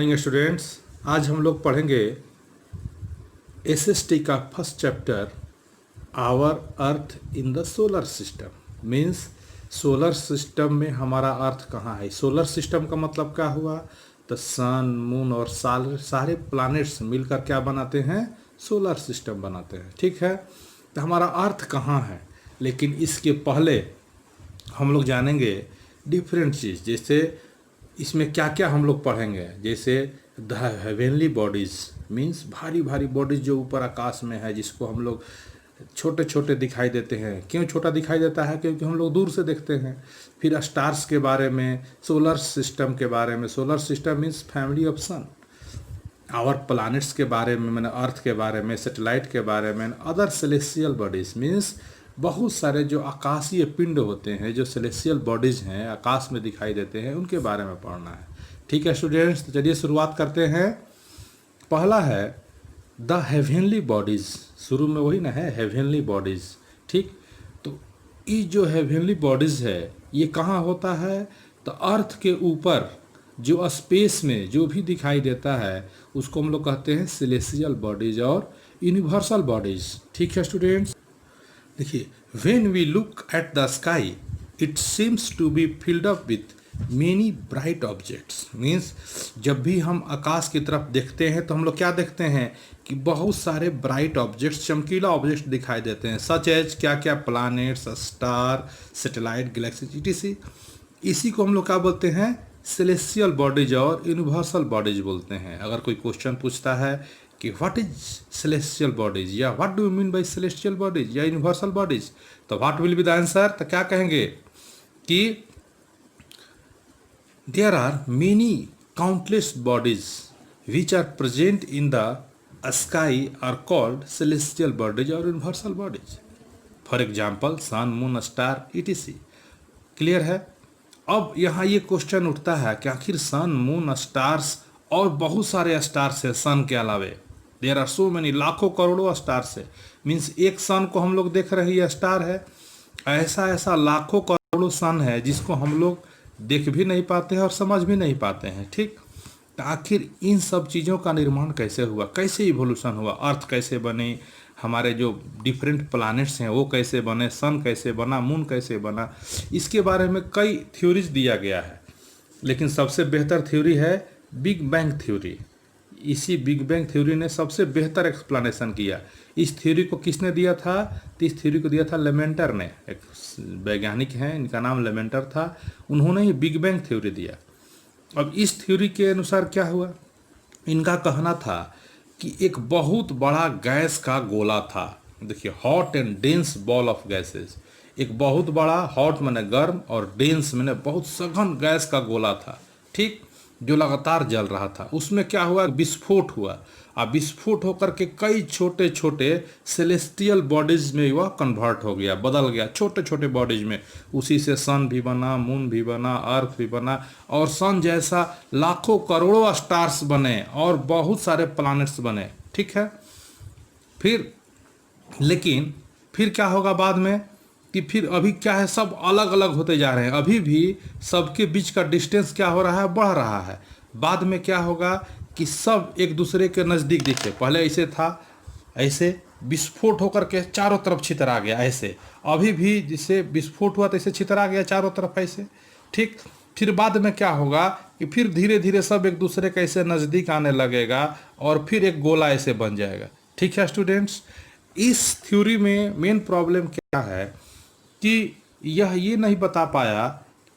Morning students. आज हम लोग पढ़ेंगे एसएसटी का first chapter our earth in the solar system. Means solar system में हमारा अर्थ कहाँ है। सोलर सिस्टम का मतलब क्या हुआ, तो सन मून और सारे प्लैनेट्स मिलकर क्या बनाते हैं, सोलर सिस्टम बनाते हैं। ठीक है, तो हमारा अर्थ कहाँ है। लेकिन इसके पहले हम लोग जानेंगे डिफरेंट चीज़, जैसे इसमें क्या क्या हम लोग पढ़ेंगे। जैसे द हेवनली बॉडीज़ मीन्स भारी भारी बॉडीज़ जो ऊपर आकाश में है, जिसको हम लोग छोटे छोटे दिखाई देते हैं। क्यों छोटा दिखाई देता है, क्योंकि हम लोग दूर से देखते हैं। फिर स्टार्स के बारे में, सोलर सिस्टम के बारे में, solar system means family of sun, our planets के बारे में, मैंने अर्थ के बारे में, सैटेलाइट के बारे में, अदर सेलेस्टियल बॉडीज़ मीन्स बहुत सारे जो आकाशीय पिंड होते हैं, जो सेलेस्टियल बॉडीज़ हैं, आकाश में दिखाई देते हैं, उनके बारे में पढ़ना है। ठीक है स्टूडेंट्स, तो चलिए शुरुआत करते हैं। पहला है द हेवनली बॉडीज़। शुरू में वही ना है, हेवनली बॉडीज़। ठीक, तो ये जो हेवनली बॉडीज़ है ये कहाँ होता है, तो अर्थ के ऊपर जो स्पेस में जो भी दिखाई देता है उसको हम लोग कहते हैं सेलेस्टियल बॉडीज़ और यूनिवर्सल बॉडीज़। ठीक है स्टूडेंट्स, देखिए, when we look at the sky it seems to be filled up with many bright objects. Means जब भी हम आकाश की तरफ देखते हैं तो हम लोग क्या देखते हैं कि बहुत सारे ब्राइट ऑब्जेक्ट्स, चमकीला ऑब्जेक्ट्स दिखाई देते हैं। सच एज क्या क्या, planets, star, satellite, galaxy, etc। इसी को हम लोग क्या बोलते हैं, सेलेस्टियल बॉडीज और यूनिवर्सल बॉडीज बोलते हैं। अगर कोई क्वेश्चन पूछता है कि व्हाट इज सेलेस्टियल बॉडीज या what do you mean by celestial bodies या यूनिवर्सल बॉडीज, तो what will be the answer, तो क्या कहेंगे कि there are many countless bodies which are present in the sky are called celestial bodies और universal bodies. For example sun, moon, star, etc। Clear है। अब यहाँ ये क्वेश्चन उठता है कि आखिर सन, मून, स्टार्स और बहुत सारे स्टार्स है सन के अलावे। देयर आर सो मैनी, लाखों करोड़ों स्टार्स है। मीन्स एक सन को हम लोग देख रहे हैं, ये स्टार है। ऐसा ऐसा लाखों करोड़ों सन है जिसको हम लोग देख भी नहीं पाते हैं और समझ भी नहीं पाते हैं। ठीक, तो आखिर इन सब चीज़ों का निर्माण कैसे हुआ, कैसे इवोल्यूशन हुआ, अर्थ कैसे बने, हमारे जो डिफरेंट प्लैनेट्स हैं वो कैसे बने, सन कैसे बना, मून कैसे बना, इसके बारे में कई थ्योरीज दिया गया है। लेकिन सबसे बेहतर थ्योरी है बिग बैंग थ्योरी। इसी बिग बैंग थ्योरी ने सबसे बेहतर एक्सप्लेनेशन किया। इस थ्योरी को किसने दिया था, तो इस थ्योरी को दिया था लेमेंटर ने। एक वैज्ञानिक हैं, इनका नाम लेमेंटर था। उन्होंने ही बिग बैंग थ्योरी दिया। अब इस थ्योरी के अनुसार क्या हुआ, इनका कहना था कि एक बहुत बड़ा गैस का गोला था। देखिए, hot and dense ball of gases. एक बहुत बड़ा, हॉट माने गर्म और डेंस माने बहुत सघन गैस का गोला था। ठीक, जो लगातार जल रहा था। उसमें क्या हुआ, विस्फोट हुआ। अब विस्फोट होकर के कई छोटे छोटे सेलेस्टियल बॉडीज में वह कन्वर्ट हो गया, बदल गया छोटे छोटे बॉडीज में। उसी से सन भी बना, मून भी बना, अर्थ भी बना, और सन जैसा लाखों करोड़ों स्टार्स बने और बहुत सारे प्लैनेट्स बने। ठीक है, लेकिन फिर क्या होगा बाद में, कि फिर अभी क्या है, सब अलग अलग होते जा रहे हैं। अभी भी सबके बीच का डिस्टेंस क्या हो रहा है, बढ़ रहा है। बाद में क्या होगा कि सब एक दूसरे के नज़दीक दिखे। पहले ऐसे था, ऐसे विस्फोट होकर के चारों तरफ छितरा गया ऐसे। अभी भी जिससे विस्फोट हुआ तो ऐसे छितरा गया चारों तरफ ऐसे। ठीक, फिर बाद में क्या होगा कि फिर धीरे धीरे सब एक दूसरे के ऐसे नज़दीक आने लगेगा और फिर एक गोला ऐसे बन जाएगा। ठीक है स्टूडेंट्स, इस थ्योरी में मेन प्रॉब्लम क्या है कि यह ये नहीं बता पाया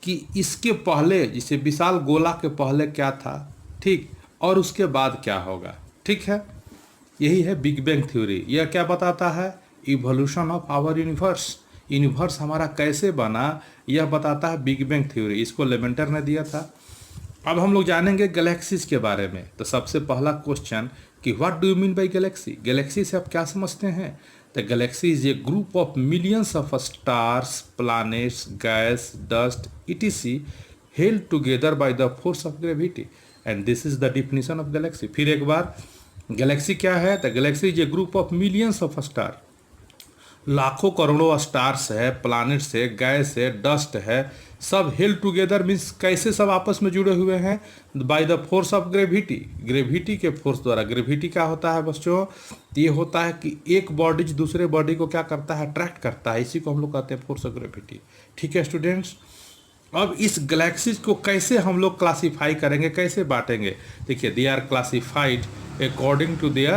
कि इसके पहले, जिसे विशाल गोला के पहले क्या था, ठीक, और उसके बाद क्या होगा। ठीक है, यही है बिग बैंग थ्योरी। यह क्या बताता है, evolution of our universe. Universe हमारा कैसे बना यह बताता है बिग बैंग थ्योरी। इसको लेमेंटर ने दिया था। अब हम लोग जानेंगे गैलेक्सीज के बारे में। तो सबसे पहला क्वेश्चन कि what do you mean bye Galaxy. Galaxy से आप क्या समझते हैं, The galaxy is a group of millions of stars, planets, gas, dust, etc. held together by the force of gravity. And this is the definition of galaxy. फिर एक बार, Galaxy क्या है, तो Galaxy is a group of millions of star. लाखों करोड़ों stars है, planets है, gas है, डस्ट है, सब हेल्ड टुगेदर मीन्स कैसे सब आपस में जुड़े हुए हैं, by the force of gravity, gravity के फोर्स द्वारा। ग्रेविटी क्या होता है बच्चों, ये होता है कि एक बॉडी दूसरे बॉडी को क्या करता है, अट्रैक्ट करता है, इसी को हम लोग कहते हैं फोर्स ऑफ ग्रेविटी। ठीक है स्टूडेंट्स, अब इस गैलेक्सीज को कैसे हम लोग क्लासीफाई करेंगे, कैसे बांटेंगे। देखिए, they are classified according to their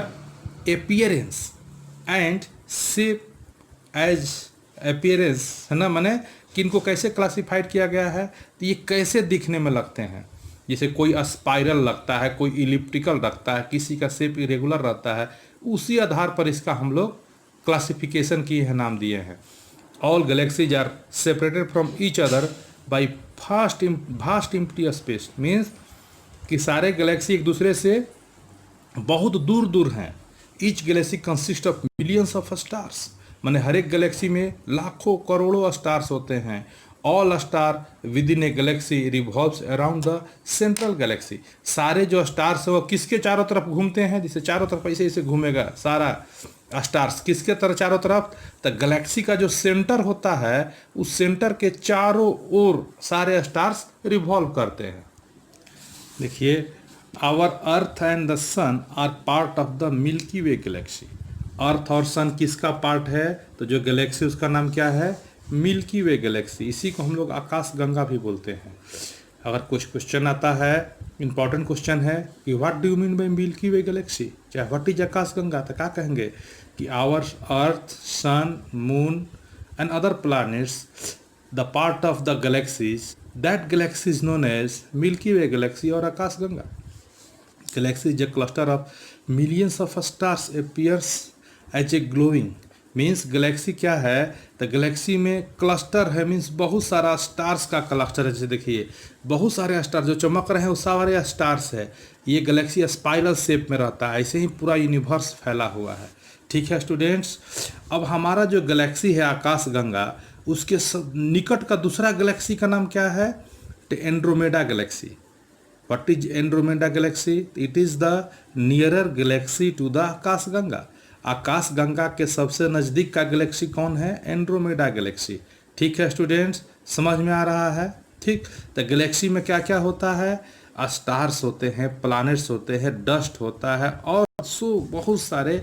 appearance and shape as appearance, है ना, माने किनको कैसे क्लासीफाइड किया गया है, तो ये कैसे दिखने में लगते हैं। जैसे कोई स्पाइरल लगता है, कोई इलिप्टिकल रखता है, किसी का शेप इरेगुलर रहता है, उसी आधार पर इसका हम लोग क्लासिफिकेशन किए हैं, नाम दिए हैं। All galaxies are separated from each other by vast empty space, means कि सारे गैलेक्सी एक दूसरे से बहुत दूर दूर हैं। Each Galaxy consist of millions of stars, माने हर एक गैलेक्सी में लाखों करोड़ों स्टार्स होते हैं। All star with in A Galaxy revolves around the central Galaxy, सारे जो स्टार्स है वो किसके चारों तरफ घूमते हैं, जैसे चारों तरफ ऐसे ऐसे घूमेगा सारा स्टार्स, किसके तरफ चारों तरफ, तो गैलेक्सी का जो सेंटर होता है उस सेंटर के चारों ओर सारे स्टार्स रिवॉल्व करते हैं। देखिए, our earth and the sun are part of the Milky Way galaxy. Earth और सन किसका पार्ट है, तो जो गैलेक्सी उसका नाम क्या है, मिल्की वे गैलेक्सी। इसी को हम लोग आकाश गंगा भी बोलते हैं। अगर कुछ क्वेश्चन आता है, इंपॉर्टेंट क्वेश्चन है कि what do you mean by Milky Way galaxy, चाहे व्हाट इज आकाश गंगा, तो क्या कहेंगे कि our earth sun moon and other planets the part of the galaxies, that galaxy is known as Milky Way galaxy और Akash Ganga. Galaxy is a cluster of millions of stars appears as a glowing, means Galaxy क्या है, तो Galaxy में cluster है, means बहुत सारा stars का cluster है। जैसे देखिए, बहुत सारे स्टार जो चमक रहे हैं वो सारे स्टार्स है। ये गैलेक्सी स्पाइरल शेप में रहता है, ऐसे ही पूरा यूनिवर्स फैला हुआ है। ठीक है स्टूडेंट्स, अब हमारा जो गैलेक्सी है आकाश गंगा, उसके निकट का दूसरा गैलेक्सी का नाम क्या है, तो Andromeda Galaxy. What is Andromeda galaxy? It is the nearer galaxy to the आकाश गंगा। आकाश गंगा के सबसे नज़दीक का गैलेक्सी कौन है, एंड्रोमेडा गैलेक्सी। ठीक है स्टूडेंट्स, समझ में आ रहा है। ठीक, तो गैलेक्सी में क्या क्या होता है, स्टार्स होते हैं, प्लैनेट्स होते हैं, डस्ट होता है और बहुत सारे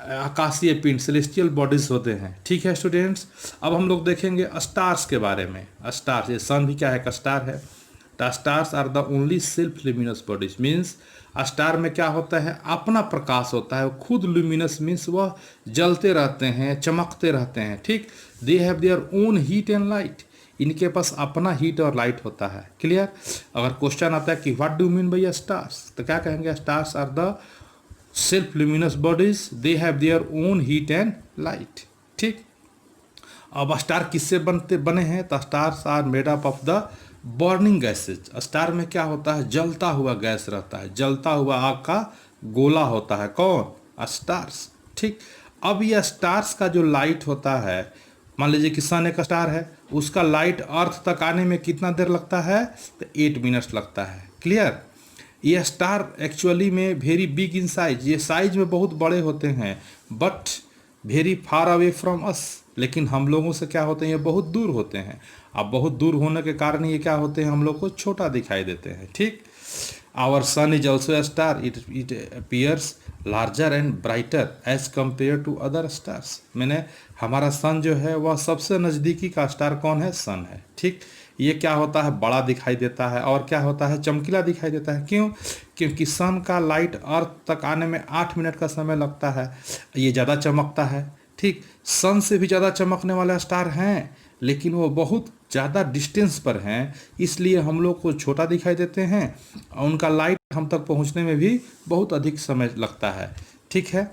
आकाशीय पिंड सेलेस्टियल बॉडीज होते हैं। ठीक है स्टूडेंट्स, अब हम लोग देखेंगे स्टार्स के बारे में। स्टार्स, ये सन भी क्या है, एक स्टार है। The stars are the only self luminous bodies, means star में क्या होता है, अपना प्रकाश होता है, खुद ल्यूमिनस मीन्स वह जलते रहते हैं, चमकते रहते हैं। ठीक, दे have their own heat and light, इनके पास अपना हीट और लाइट होता है। क्लियर, अगर क्वेश्चन आता है कि what do mean by stars, तो क्या कहेंगे, stars are the self luminous bodies, they have their own heat and light. ठीक, अब स्टार किससे बने हैं, तो stars are made up of the burning gases. Star में क्या होता है, जलता हुआ गैस रहता है, जलता हुआ आग का गोला होता है, कौन, स्टार्स। ठीक, अब यह स्टार्स का जो लाइट होता है, मान लीजिए कि सन एक स्टार है, उसका लाइट अर्थ तक आने में कितना देर लगता है, तो 8 मिनट्स लगता है। क्लियर, ये स्टार एक्चुअली में वेरी बिग इन साइज, ये साइज में बहुत बड़े होते हैं, but very far away from us, लेकिन हम लोगों से क्या होते हैं, ये बहुत दूर होते हैं। अब बहुत दूर होने के कारण ये क्या होते हैं, हम लोग को छोटा दिखाई देते हैं। ठीक, our sun is also a star, it appears larger and brighter as compare to other stars. मैंने हमारा सन जो है वह सबसे नज़दीकी का स्टार कौन है, सन है। ठीक, ये क्या होता है, बड़ा दिखाई देता है और क्या होता है, चमकीला दिखाई देता है। क्यों, क्योंकि सन का लाइट अर्थ तक आने में 8 मिनट का समय लगता है, ये ज़्यादा चमकता है। ठीक, सन से भी ज़्यादा चमकने वाले स्टार हैं, लेकिन वो बहुत ज़्यादा डिस्टेंस पर हैं, इसलिए हम लोग को छोटा दिखाई देते हैं और उनका लाइट हम तक पहुंचने में भी बहुत अधिक समय लगता है। ठीक है,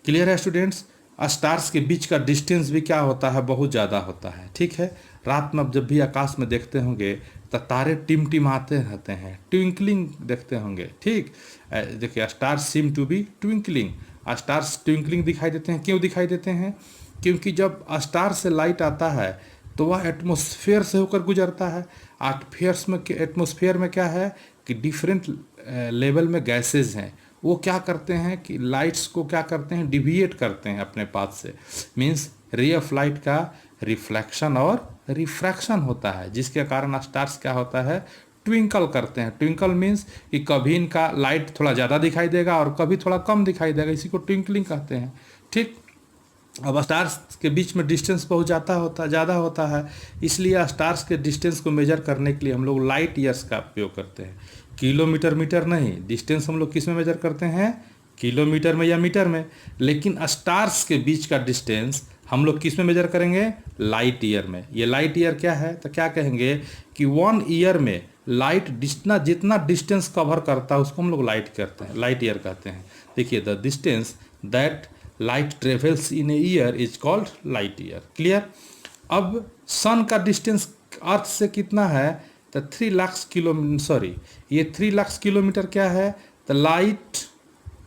क्लियर है स्टूडेंट्स, स्टार्स के बीच का डिस्टेंस भी क्या होता है, बहुत ज़्यादा होता है। ठीक है, रात में जब भी आकाश में देखते होंगे तो तारे टिमटिमाते रहते हैं, ट्विंकलिंग देखते होंगे। ठीक, देखिए, stars seem to be twinkling, stars twinkling दिखाई देते हैं। क्यों दिखाई देते हैं, क्योंकि जब स्टार से लाइट आता है तो वह एटमॉस्फेयर से होकर गुजरता है। एटमॉस्फेयर में क्या है कि डिफरेंट लेवल में गैसेज हैं, वो क्या करते हैं कि लाइट्स को क्या करते हैं, डिविएट करते हैं अपने पाथ से, मीन्स रे ऑफ लाइट का रिफ्लेक्शन और रिफ्रैक्शन होता है, जिसके कारण स्टार्स क्या होता है, ट्विंकल करते हैं। ट्विंकल मीन्स कि कभी इनका लाइट थोड़ा ज़्यादा दिखाई देगा और कभी थोड़ा कम दिखाई देगा, इसी को ट्विंकलिंग कहते हैं। ठीक, अब स्टार्स के बीच में डिस्टेंस बहुत ज़्यादा होता है, इसलिए स्टार्स के डिस्टेंस को मेजर करने के लिए हम लोग लाइट ईयर्स का उपयोग करते हैं। किलोमीटर मीटर नहीं, डिस्टेंस हम लोग किस में मेजर करते हैं, किलोमीटर में या मीटर में। लेकिन स्टार्स के बीच का डिस्टेंस हम लोग किस में मेजर करेंगे, लाइट ईयर में। ये लाइट ईयर क्या है, तो क्या कहेंगे कि 1 ईयर में लाइट जितना डिस्टेंस कवर करता है उसको हम लोग लाइट ईयर कहते हैं। देखिए, the distance that light travels in a year is called light year. Clear. अब सन का डिस्टेंस अर्थ से कितना है, तो 3 लाख ये 3 लाख किलोमीटर क्या है, तो लाइट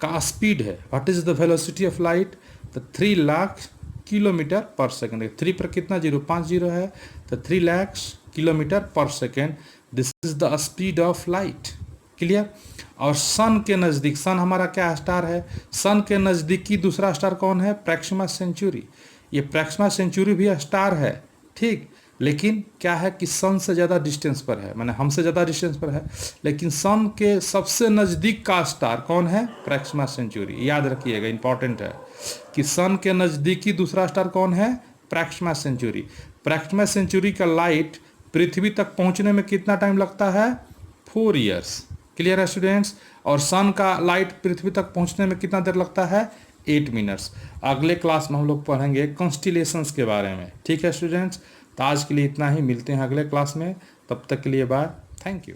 का स्पीड है। What is the velocity of light, तो 3 लाख किलोमीटर पर सेकेंड। 3 पर कितना जीरो, 5 जीरो है, तो 3 लाख किलोमीटर पर second. This is the speed of light. Clear. और सन के नज़दीक, सन हमारा क्या स्टार है, सन के नज़दीकी दूसरा स्टार कौन है, प्रैक्सिमा सेंचुरी। ये प्रैक्सिमा सेंचुरी भी स्टार है, ठीक, लेकिन क्या है कि सन से ज़्यादा डिस्टेंस पर है, माने हमसे ज़्यादा डिस्टेंस पर है। लेकिन सन के सबसे नज़दीक का स्टार कौन है, प्रैक्सिमा सेंचुरी। याद रखिएगा, इंपॉर्टेंट है कि सन के नज़दीकी दूसरा स्टार कौन है, प्रैक्सिमा सेंचुरी। प्रैक्सिमा सेंचुरी का लाइट पृथ्वी तक पहुंचने में कितना टाइम लगता है, 4 ईयर्स। क्लियर है स्टूडेंट्स। और सन का लाइट पृथ्वी तक पहुंचने में कितना देर लगता है, 8 मिनट्स। अगले क्लास में हम लोग पढ़ेंगे कॉन्स्टिलेशंस के बारे में। ठीक है स्टूडेंट्स, तो आज के लिए इतना ही, मिलते हैं अगले क्लास में, तब तक के लिए बाय, थैंक यू।